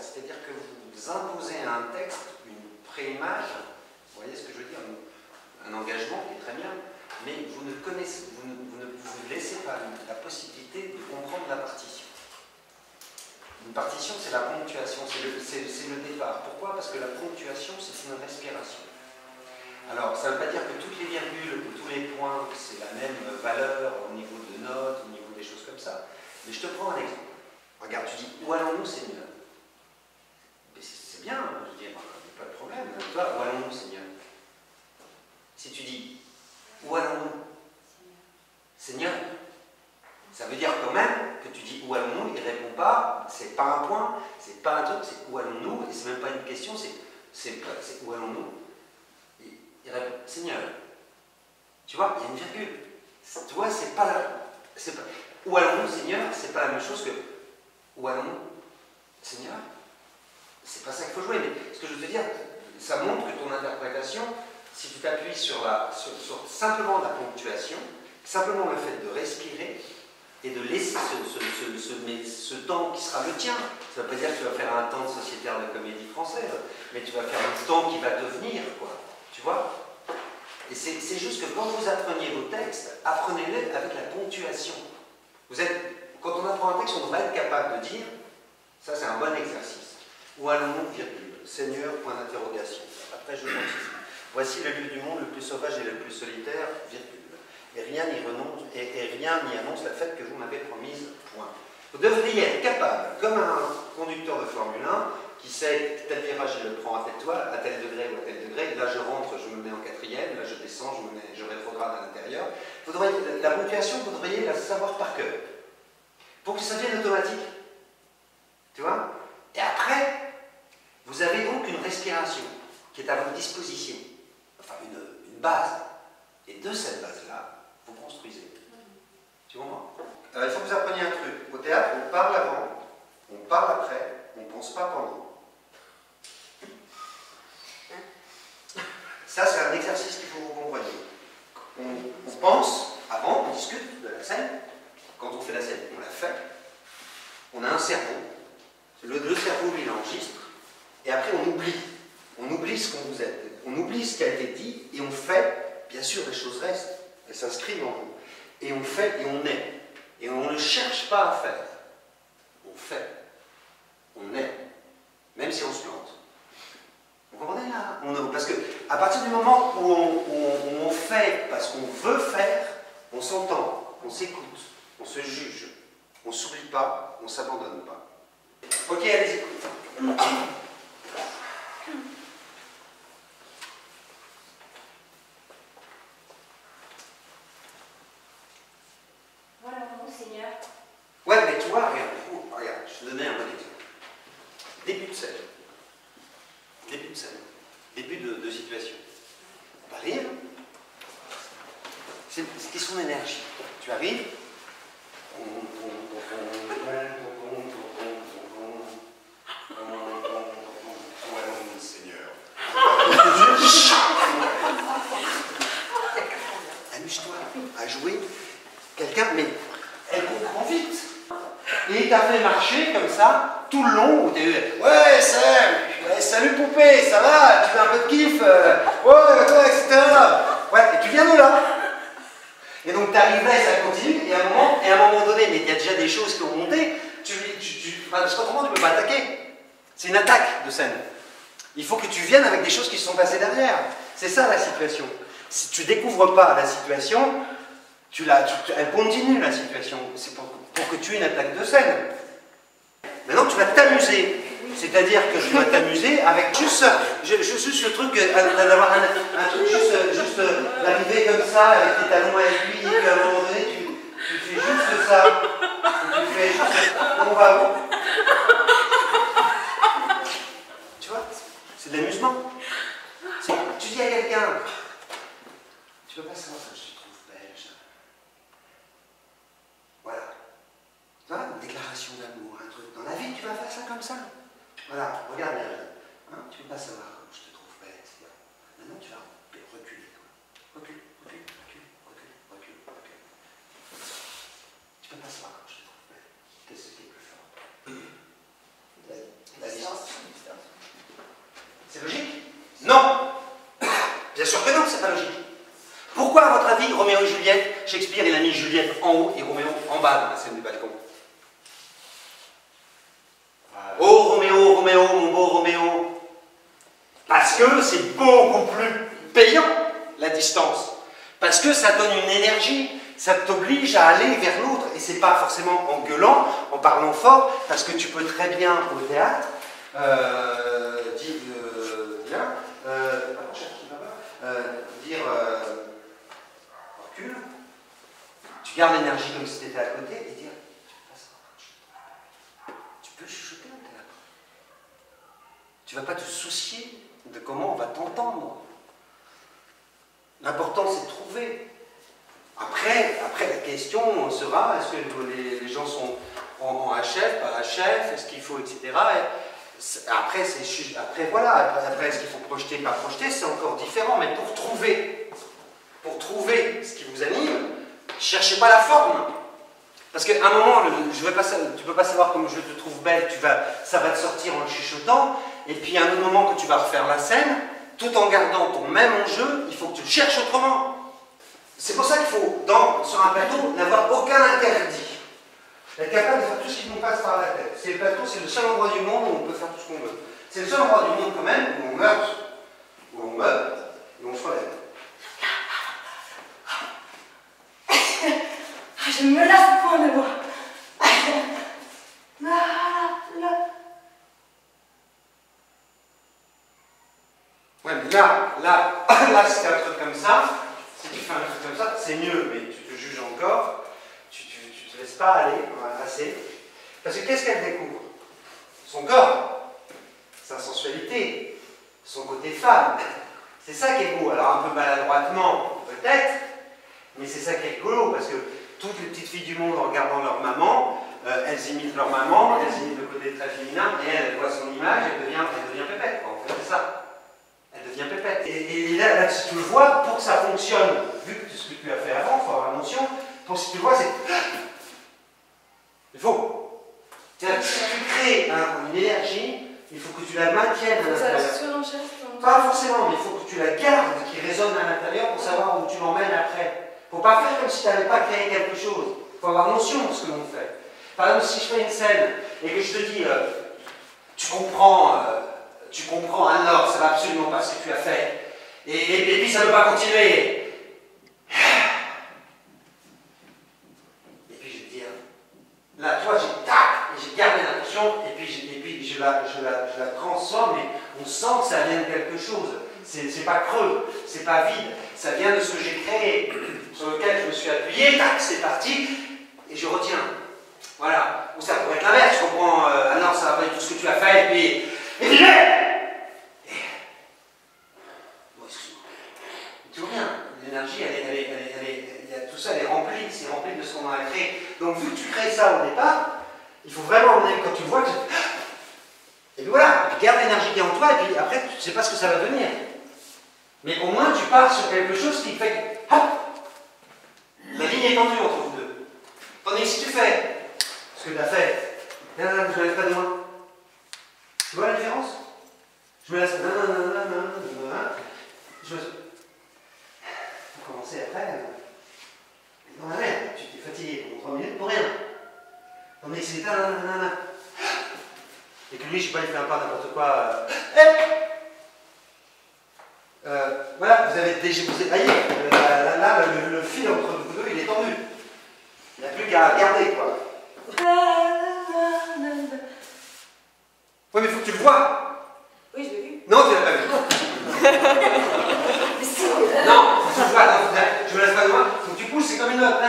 c'est-à-dire que vous imposez à un texte une préimage, vous voyez ce que je veux dire, un engagement qui est très bien, mais vous ne connaissez, vous ne vous laissez pas la possibilité de comprendre la partition. Une partition, c'est la ponctuation, c'est le départ. Pourquoi? Parce que la ponctuation, c'est une respiration. Alors, ça ne veut pas dire que toutes les virgules ou tous les points, c'est la même valeur au niveau de notes, au niveau des choses comme ça. Mais je te prends un exemple. Regarde, tu dis, où allons-nous, Seigneur? C'est bien, je veux dire, pas de problème. Toi, où allons-nous, Seigneur? Si tu dis, où allons-nous? Seigneur, ça veut dire quand même que tu dis où allons-nous, il ne répond pas, c'est pas un point, c'est pas un truc, c'est où allons-nous, et c'est même pas une question, c'est où allons-nous? Il répond Seigneur. Tu vois, il y a une virgule. Tu vois, c'est pas la. Où allons-nous, Seigneur, c'est pas la même chose que où allons-nous, Seigneur? C'est pas ça qu'il faut jouer, mais ce que je veux te dire, ça montre que ton interprétation, si tu t'appuies sur simplement la ponctuation, simplement le fait de respirer et de laisser ce temps qui sera le tien. Ça ne veut pas dire que tu vas faire un temps de sociétaire de comédie française, mais tu vas faire un temps qui va te venir, quoi. Tu vois? Et c'est juste que quand vous apprenez vos textes, apprenez-les avec la ponctuation. Quand on apprend un texte, on doit être capable de dire, ça c'est un bon exercice. Où allons-nous, virgule, Seigneur, point d'interrogation. Après je continue. Voici le lieu du monde le plus sauvage et le plus solitaire, virgule. Et rien n'y renonce, et rien n'y annonce la fête que vous m'avez promise, point. Vous devriez être capable, comme un conducteur de Formule 1, qui sait que tel virage je le prends à tel degré ou à tel degré, là je rentre, je me mets en quatrième, là je descends, je rétrograde à l'intérieur. La ponctuation, vous devriez la savoir par cœur, pour que ça devienne automatique. Tu vois? Et après, vous avez donc une respiration qui est à votre disposition, enfin une base. Et de cette base-là, vous construisez. Tu comprends? Alors, il faut que vous appreniez un truc. Au théâtre, on parle avant, on parle après, on ne pense pas pendant. Ça, c'est un exercice qu'il faut que vous compreniez. On pense avant, on discute de la scène. Quand on fait la scène, on la fait. On a un cerveau. Le cerveau, lui, il enregistre. Et après, on oublie. On oublie ce qu'on vous êtes. On oublie ce qui a été dit et on fait. Bien sûr, les choses restent. Elles s'inscrivent en vous. Et on fait et on est. Et on ne cherche pas à faire. On fait. On est. Même si on se plante. Vous comprenez là? Parce que à partir du moment où on fait parce qu'on veut faire, on s'entend, on s'écoute, on se juge, on ne s'oublie pas, on ne s'abandonne pas. Ok, allez-y. Voilà, mon Seigneur. Ouais, mais toi, regarde, je te donnais un bon exemple. Début de scène. Début de scène. Début de situation. On va rire. C'est question d'énergie. Tu arrives. Seigneur. Amuse-toi à jouer quelqu'un, mais elle comprend vite. Et il t'a fait marcher comme ça, tout le long, où t'es ouais, salut poupée, ça va, tu fais un peu de kiff, ouais, etc. Ouais, et tu viens de là. Et donc t'arrives là et ça continue, et à un moment donné, mais il y a déjà des choses qui ont monté, parce qu'autrement tu peux pas attaquer. C'est une attaque de scène. Il faut que tu viennes avec des choses qui se sont passées derrière. C'est ça la situation. Si tu découvres pas la situation, elle continue la situation. C'est pour que tu aies une attaque de scène. Maintenant tu vas t'amuser. C'est-à-dire que tu vas t'amuser avec juste le truc d'avoir un truc juste d'arriver comme ça avec tes talons à aiguille et qu'à un moment donné tu fais juste ça. Tu fais juste on va où? Tu vois? C'est de l'amusement. Tu dis à quelqu'un, tu peux pas savoir que je te trouve belge. Voilà. Tu vois, une déclaration d'amour, un truc. Dans la vie, tu vas faire ça comme ça. Voilà, regarde bien. Hein, tu ne peux pas savoir comme je te trouve belle, etc. Maintenant, tu vas reculer. Recule. Tu ne peux pas savoir comme je te trouve belle. Qu'est-ce qui est plus fort? La distance. Shakespeare, il a mis Juliette en haut et Roméo en bas dans la scène du balcon. Oh Roméo, Roméo, mon beau Roméo. Parce que c'est beaucoup plus payant, la distance. Parce que ça donne une énergie, ça t'oblige à aller vers l'autre. Et c'est pas forcément en gueulant, en parlant fort, parce que tu peux très bien au théâtre dire recule, tu gardes l'énergie comme si tu étais à côté et dire tu peux chuchoter au théâtre. Tu vas pas te soucier de comment on va t'entendre. L'important c'est de trouver. Après la question sera est-ce que les gens sont en HF, pas HF, est-ce qu'il faut, etc. Après, après est-ce qu'il faut projeter, pas projeter, c'est encore différent, mais pour trouver ce qui vous anime, cherchez pas la forme. Parce qu'à un moment, tu ne peux pas savoir comme je te trouve belle, ça va te sortir en le chuchotant, et puis à un autre moment que tu vas refaire la scène, tout en gardant ton même enjeu, il faut que tu le cherches autrement. C'est pour ça qu'il faut, sur un plateau, n'avoir aucun interdit. Être capable de faire tout ce qui nous passe par la tête. C'est le plateau, c'est le seul endroit du monde où on peut faire tout ce qu'on veut. C'est le seul endroit du monde quand même où on meurt, et on se relève. Je me lasse point de moi. Ouais, mais là, si tu un truc comme ça, si tu fais un truc comme ça, c'est mieux, mais tu te juges encore, tu te laisses pas aller, assez. Parce que qu'est-ce qu'elle découvre? Son corps, sa sensualité, son côté femme. C'est ça qui est beau. Alors un peu maladroitement, peut-être, mais c'est ça qui est rigolo, parce que toutes les petites filles du monde, en regardant leur maman, elles imitent leur maman, elles imitent le côté très féminin, et elle voit son image, elle devient pépette. En fait, c'est ça. Elle devient pépette. Et là, si tu le vois, pour que ça fonctionne, vu que ce que tu as fait avant, il faut avoir l'attention, pour si tu le vois, c'est... Il faut. Si tu crées une énergie, il faut que tu la maintiennes à l'intérieur. Pas forcément, mais il faut que tu la gardes, qui résonne à l'intérieur pour savoir où tu l'emmènes après. Il ne faut pas faire comme si tu n'avais pas créé quelque chose. Il faut avoir notion de ce que l'on fait. Par exemple, si je fais une scène et que je te dis, tu comprends, alors, ça ne va absolument pas ce que tu as fait. Et puis ça ne veut pas continuer. Et puis je vais dire, là, toi, j'ai gardé l'attention, et puis je la transforme, et on sent que ça vient de quelque chose. C'est pas creux, c'est pas vide, ça vient de ce que j'ai créé, sur lequel je me suis appuyé, tac, c'est parti, et je retiens. Voilà. Ou ça pourrait être l'inverse, tu comprends, ah non, ça va pas être tout ce que tu as fait, et puis bon, excuse-moi. Tout rien. L'énergie, tout ça, elle est remplie, c'est rempli de ce qu'on a créé. Donc, vu que tu crées ça au départ, il faut vraiment emmener, quand tu vois que... Et puis voilà, tu gardes l'énergie qui est en toi, et puis après, tu ne sais pas ce que ça va devenir. Mais au moins, tu pars sur quelque chose qui fait que... Hop, la ligne est tendue entre vous deux. Tandis que si tu fais ce que tu as fait, non, je ne lève pas de moi. Tu vois la différence? Je me laisse... Je me... Pour commencer après... Dans la merde, tu t'es fatigué pour 3 minutes pour rien. Tandis que c'est... Et que lui, je sais pas, il fait un pas n'importe quoi... voilà, vous avez déjà... Là, le fil entre vous deux, il est tendu. Il n'y a plus qu'à garder, quoi. Oui, mais il faut que tu le vois. Oui, je l'ai vu. Non, tu l'as pas vu. Mais si. Non, faut que tu le vois. Non, je me laisse pas de moi. Faut que tu pousses, c'est comme une note.